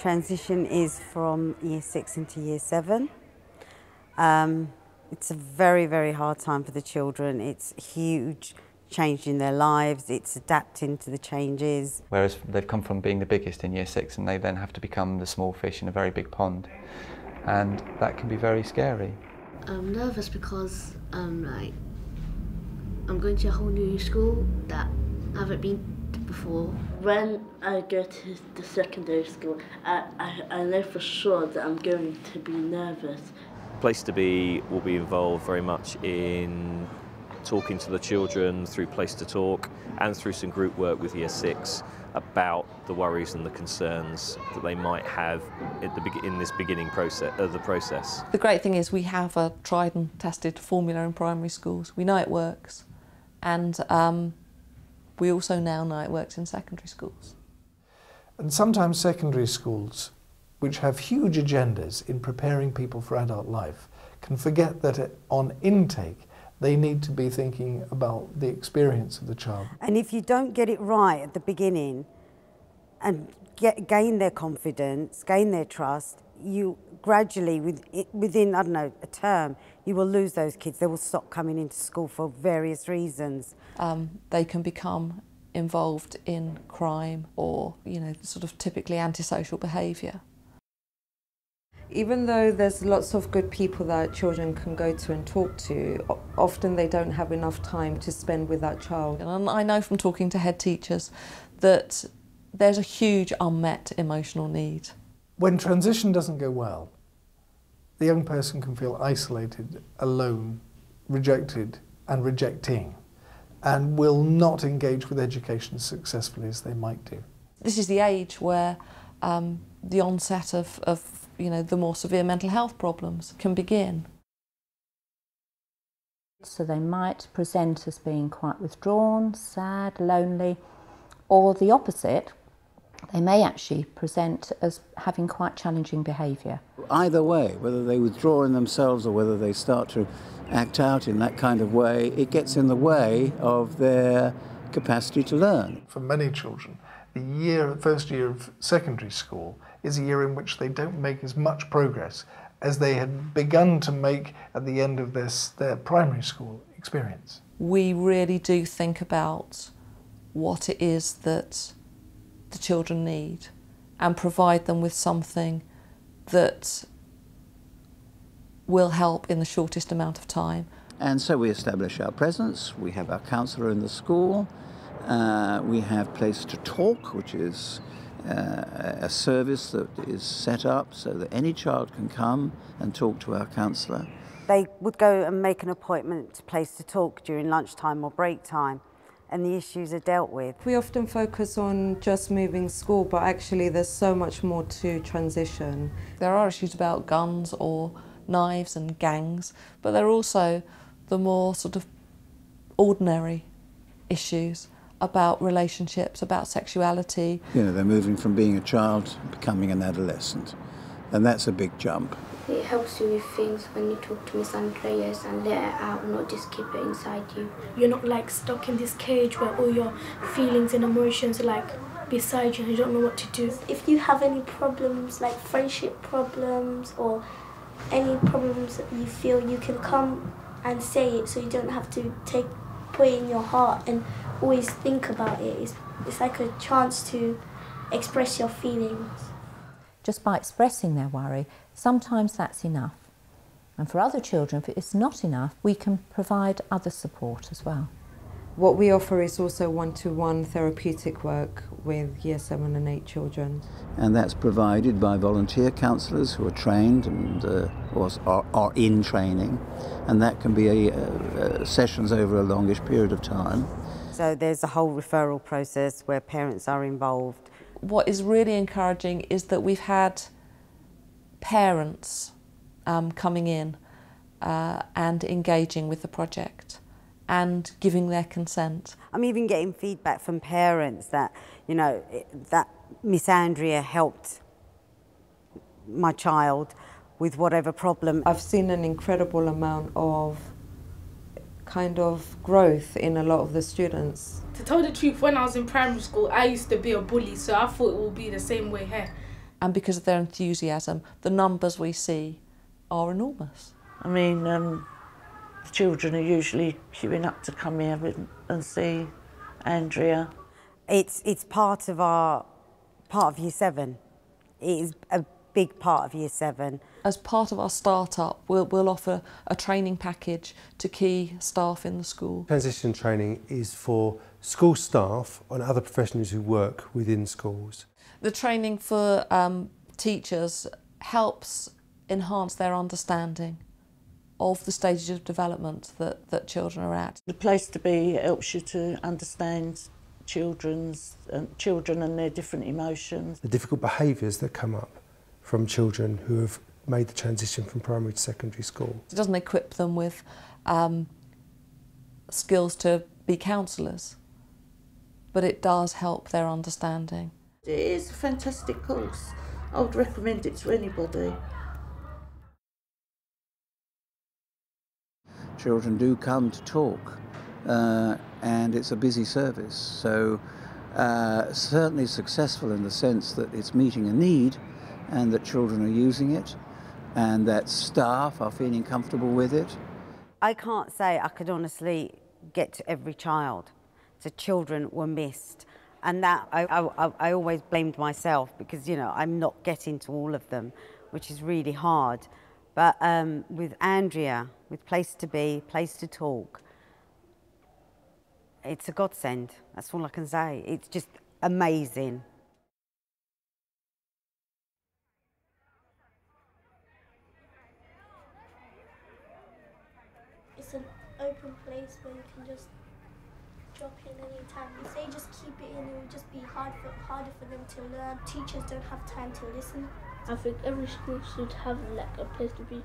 transition is from year 6 into year 7. It's a very, very hard time for the children. It's huge change in their lives. It's adapting to the changes. Whereas they've come from being the biggest in year 6 and they then have to become the small fish in a very big pond. And that can be very scary. I'm nervous because I'm going to a whole new school that I haven't been to before. When I go to the secondary school, I know for sure that I'm going to be nervous. Place2Be will be involved very much in talking to the children through Place to Talk and through some group work with year 6 about the worries and the concerns that they might have in this beginning process of the process. The great thing is we have a tried and tested formula in primary schools. We know it works, and we also now know it works in secondary schools. And sometimes secondary schools, which have huge agendas in preparing people for adult life, can forget that on intake they need to be thinking about the experience of the child. And if you don't get it right at the beginning and gain their confidence, gain their trust, you gradually, within, I don't know, a term, you will lose those kids. They will stop coming into school for various reasons. They can become involved in crime or, sort of typically antisocial behaviour. Even though there's lots of good people that children can go to and talk to, often they don't have enough time to spend with that child. And I know from talking to head teachers that there's a huge unmet emotional need. When transition doesn't go well, the young person can feel isolated, alone, rejected and rejecting, and will not engage with education as successfully as they might do. This is the age where the onset of the more severe mental health problems can begin. So they might present as being quite withdrawn, sad, lonely, or the opposite. They may actually present as having quite challenging behaviour. Either way, whether they withdraw in themselves or whether they start to act out in that kind of way, it gets in the way of their capacity to learn. For many children, the first year of secondary school is a year in which they don't make as much progress as they had begun to make at the end of their primary school experience. We really do think about what it is that the children need and provide them with something that will help in the shortest amount of time. And so we establish our presence, we have our counsellor in the school, we have Place to Talk, which is a service that is set up so that any child can come and talk to our counsellor. They would go and make an appointment to Place to Talk during lunchtime or break time, and the issues are dealt with. We often focus on just moving school, but actually there's so much more to transition. There are issues about guns or knives and gangs, but there are also the more sort of ordinary issues about relationships, about sexuality. They're moving from being a child to becoming an adolescent, and that's a big jump. It helps you with things when you talk to Miss Andreas and let it out, not just keep it inside you. You're not stuck in this cage where all your feelings and emotions are beside you and you don't know what to do. If you have any problems, like friendship problems or any problems that you feel, you can come and say it, so you don't have to put it in your heart and always think about it. It's like a chance to express your feelings. Just by expressing their worry, sometimes that's enough. And for other children, if it's not enough, we can provide other support as well. What we offer is also one-to-one therapeutic work with year 7 and 8 children. And that's provided by volunteer counsellors who are trained and are in training, and that can be sessions over a longish period of time. So there's a whole referral process where parents are involved. What is really encouraging is that we've had parents coming in and engaging with the project and giving their consent. I'm even getting feedback from parents that, that Miss Andrea helped my child with whatever problem. I've seen an incredible amount of kind of growth in a lot of the students. To tell the truth, when I was in primary school, I used to be a bully, so I thought it would be the same way here. And because of their enthusiasm, the numbers we see are enormous. I mean, the children are usually queuing up to come here and see Andrea. It's part of Year 7. It is a big part of Year 7. As part of our start-up, we'll offer a training package to key staff in the school. Transition training is for school staff and other professionals who work within schools. The training for teachers helps enhance their understanding of the stages of development that children are at. The Place2Be helps you to understand children and their different emotions. The difficult behaviours that come up from children who have made the transition from primary to secondary school. It doesn't equip them with skills to be counsellors, but it does help their understanding. It is a fantastic course. I would recommend it to anybody. Children do come to talk, and it's a busy service, so certainly successful in the sense that it's meeting a need and that children are using it and that staff are feeling comfortable with it. I can't say I could honestly get to every child. So children were missed, and that I always blamed myself because, you know, I'm not getting to all of them, which is really hard. But with Andrea, with Place2Be, Place2Talk, it's a godsend. That's all I can say. It's just amazing. It's an open place where you can just drop in any time. If they just keep it in, it will just be harder for them to learn. Teachers don't have time to listen. I think every school should have like a place to be